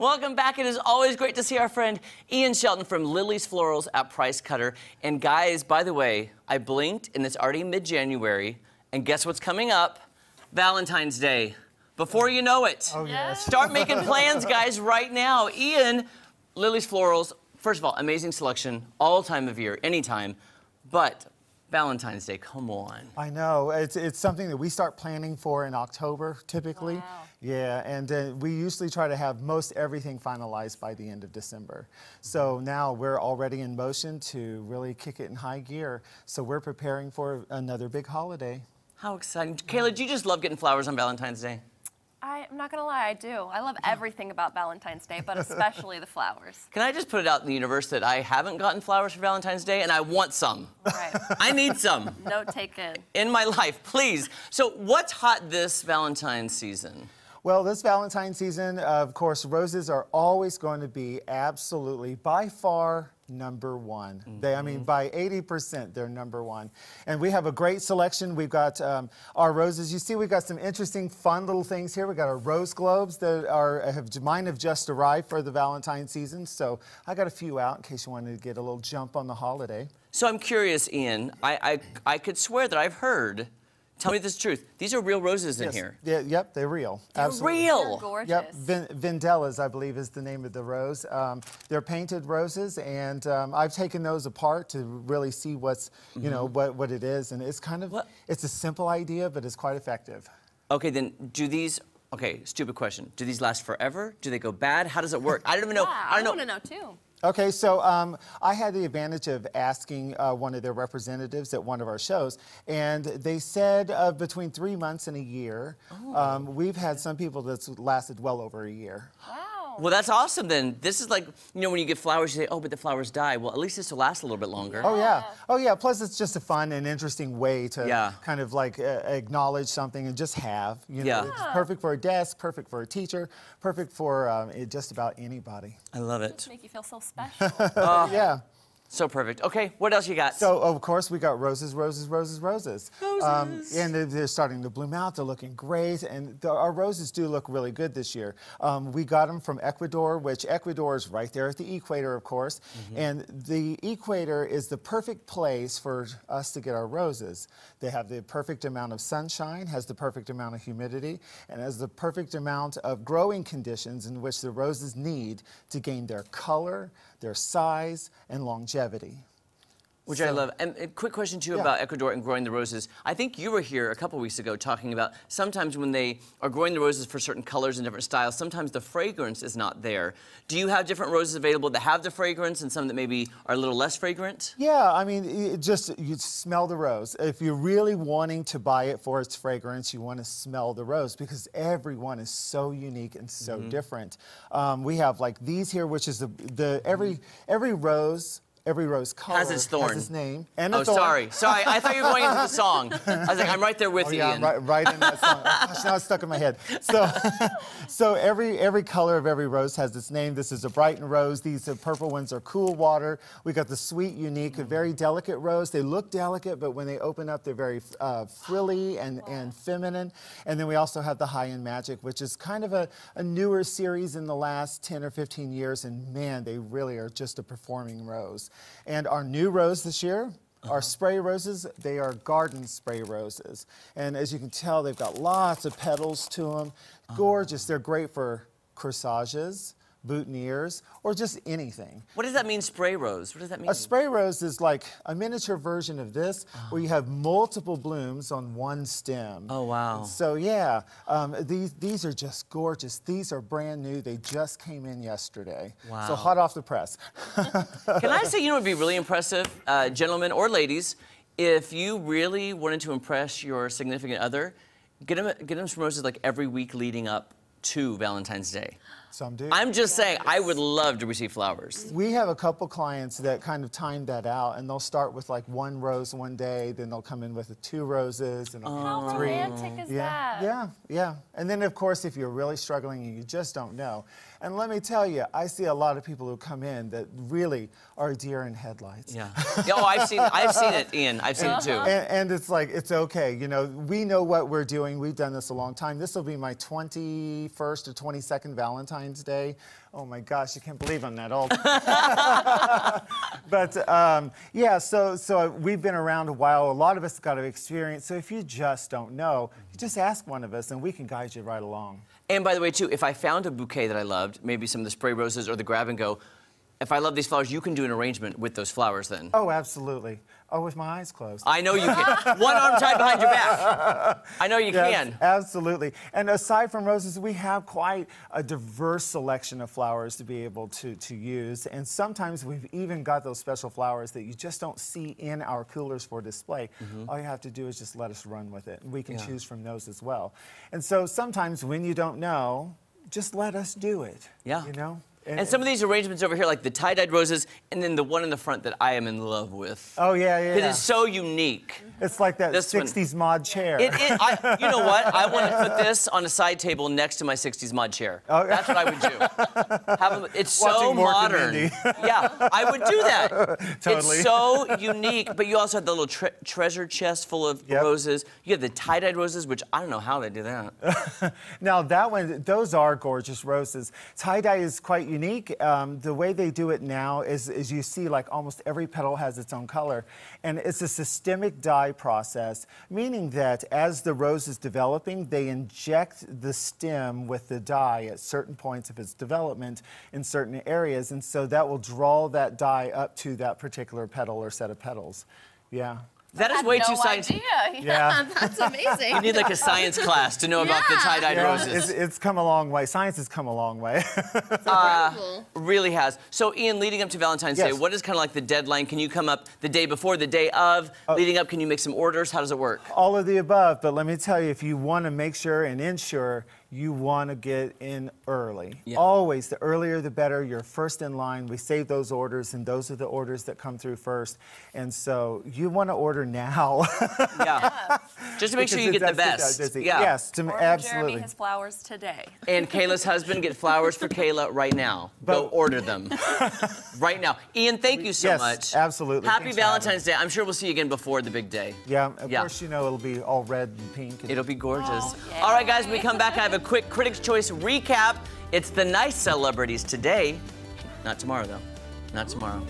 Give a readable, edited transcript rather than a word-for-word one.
Welcome back. It is always great to see our friend Ian Shelton from Lily's Florals at Price Cutter. And guys, by the way, I blinked and it's already mid-January. And guess what's coming up? Valentine's Day. Before you know it. Oh, yes. Start making plans, guys, right now. Ian, Lily's Florals, first of all, amazing selection, all time of year, anytime. But Valentine's Day, come on. I know. It's something that we start planning for in October, typically. Wow. Yeah, and we usually try to have most everything finalized by the end of December. So now we're already in motion to really kick it in high gear. So we're preparing for another big holiday. How exciting. Kayla, do you just love getting flowers on Valentine's Day? I'm not gonna lie, I do. I love everything about Valentine's Day, but especially the flowers. Can I just put it out in the universe that I haven't gotten flowers for Valentine's Day and I want some? Right. I need some. Note taken. In my life, please. So what's hot this Valentine's season? Well, this Valentine's season, of course, roses are always going to be absolutely, by far, number one. I mean, by 80%, they're number one. And we have a great selection. We've got our roses. You see, we've got some interesting, fun little things here. We've got our rose globes that mine have just arrived for the Valentine's season. So I got a few out in case you wanted to get a little jump on the holiday. So I'm curious, Ian. I could swear that I've heard. Tell me this truth. These are real roses in here. Yeah, yep, they're real. They're Absolutely. real. They're gorgeous. Yep, Vindellas, I believe, is the name of the rose. They're painted roses, and I've taken those apart to really see what's, you know, what it is, and it's kind of, it's a simple idea, but it's quite effective. Okay, then do these? Okay, stupid question. Do these last forever? Do they go bad? How does it work? I don't even know. Yeah, I I don't want know. to know too. Okay, so I had the advantage of asking one of their representatives at one of our shows, and they said between 3 months and a year. Oh. We've had some people that's lasted well over a year. Wow. Well, that's awesome then. This is like, you know, when you get flowers, you say, oh, but the flowers die. Well, at least this will last a little bit longer. Oh yeah, oh yeah. Plus, it's just a fun and interesting way to kind of like acknowledge something and just have. You know, it's perfect for a desk, perfect for a teacher, perfect for just about anybody. I love it. Just make you feel so special. Yeah. So perfect. Okay, what else you got? So, of course, we got roses, roses, roses, roses. Roses. And they're starting to bloom out. They're looking great. And our roses do look really good this year. We got them from Ecuador, which Ecuador is right there at the equator, of course. And the equator is the perfect place for us to get our roses. They have the perfect amount of sunshine, has the perfect amount of humidity, and has the perfect amount of growing conditions in which the roses need to gain their color, their size, and longevity. Which I love. And a quick question, too, about Ecuador and growing the roses. I think you were here a couple weeks ago talking about sometimes when they are growing the roses for certain colors and different styles, sometimes the fragrance is not there. Do you have different roses available that have the fragrance and some that maybe are a little less fragrant? Yeah, I mean, you smell the rose. If you're really wanting to buy it for its fragrance, you want to smell the rose because every one is so unique and so different. We have like these here, which is every rose color has its thorn. has its name and a Oh, thorn. sorry. I thought you were going into the song. I was like, I'm right there with you, Yeah, Ian. right in that song. Oh, gosh, now it's stuck in my head. So, so every color of every rose has its name. This is a Brighton rose. These purple ones are Cool Water. We got the sweet, unique, very delicate rose. They look delicate, but when they open up, they're very frilly and feminine. And then we also have the High-End Magic, which is kind of a newer series in the last 10 or 15 years. And man, they really are just a performing rose. And our new rose this year, our spray roses, they are garden spray roses. And as you can tell, they've got lots of petals to them. Gorgeous. They're great for corsages, boutonnieres, or just anything. What does that mean, spray rose? What does that mean? A spray rose is like a miniature version of this, where you have multiple blooms on one stem. Oh, wow. And so yeah, these are just gorgeous. These are brand new. They just came in yesterday. Wow. So hot off the press. Can I say, you know, it would be really impressive, gentlemen or ladies, if you really wanted to impress your significant other, get them some roses like every week leading up to Valentine's Day. Some do. I'm just saying, I would love to receive flowers. We have a couple clients that kind of time that out, and they'll start with like one rose one day, then they'll come in with 2 roses and How 3. romantic is that? Yeah. And then, of course, if you're really struggling and you just don't know, and let me tell you, I see a lot of people who come in that really are deer in headlights. Yeah. Oh, I've seen it, Ian. I've seen it too. And it's like, it's okay. You know, we know what we're doing. We've done this a long time. This will be my 21st or 22nd Valentine's Valentine's Day. Oh my gosh, I can't believe I'm that old. But yeah, so we've been around a while. A lot of us got experience. So if you just don't know, you just ask one of us and we can guide you right along. And by the way, too, if I found a bouquet that I loved, maybe some of the spray roses or the grab and go, if I love these flowers, you can do an arrangement with those flowers then. Oh, absolutely. Oh, with my eyes closed. I know you can. One arm tied behind your back. I know you can. Absolutely. And aside from roses, we have quite a diverse selection of flowers to be able to use. And sometimes we've even got those special flowers that you just don't see in our coolers for display. All you have to do is just let us run with it. And we can choose from those as well. And so sometimes when you don't know, just let us do it. Yeah. You know? And some of these arrangements over here, like the tie-dyed roses, and then the one in the front that I am in love with. Oh, yeah. It is so unique. It's like that This 60s mod chair. You know what? I want to put this on a side table next to my 60s mod chair. Oh. That's what I would do. It's so modern. Yeah, I would do that. Totally. It's so unique, but you also have the little treasure chest full of roses. You have the tie-dyed roses, which I don't know how they do that. Now, that one, those are gorgeous roses. Tie-dye is quite unique. The way they do it now is you see like almost every petal has its own color. And it's a systemic dye process, meaning that as the rose is developing, they inject the stem with the dye at certain points of its development in certain areas. And so that will draw that dye up to that particular petal or set of petals. Yeah. That is way too scientific. Yeah, that's amazing. You need like a science class to know about the tie-dyed roses. It's come a long way. Science has come a long way. Really has. So, Ian, leading up to Valentine's Day, what is kind of like the deadline? Can you come up the day before, the day of? Leading up, can you make some orders? How does it work? All of the above, but let me tell you, if you want to make sure and ensure, you want to get in early. Always, the earlier the better. You're first in line. We save those orders, and those are the orders that come through first. And so you want to order now. Just to make sure you get the best. Yes, absolutely. Jeremy his flowers today. And Kayla's husband, get flowers for Kayla right now. Go order them right now. Ian, thank you so much. Absolutely. Happy Valentine's Day. I'm sure we'll see you again before the big day. Yeah, of course, you know, it'll be all red and pink. It'll be gorgeous. All right, guys, when we come back, I have a quick Critics' Choice recap. It's the nice celebrities today. Not tomorrow, though. Not tomorrow.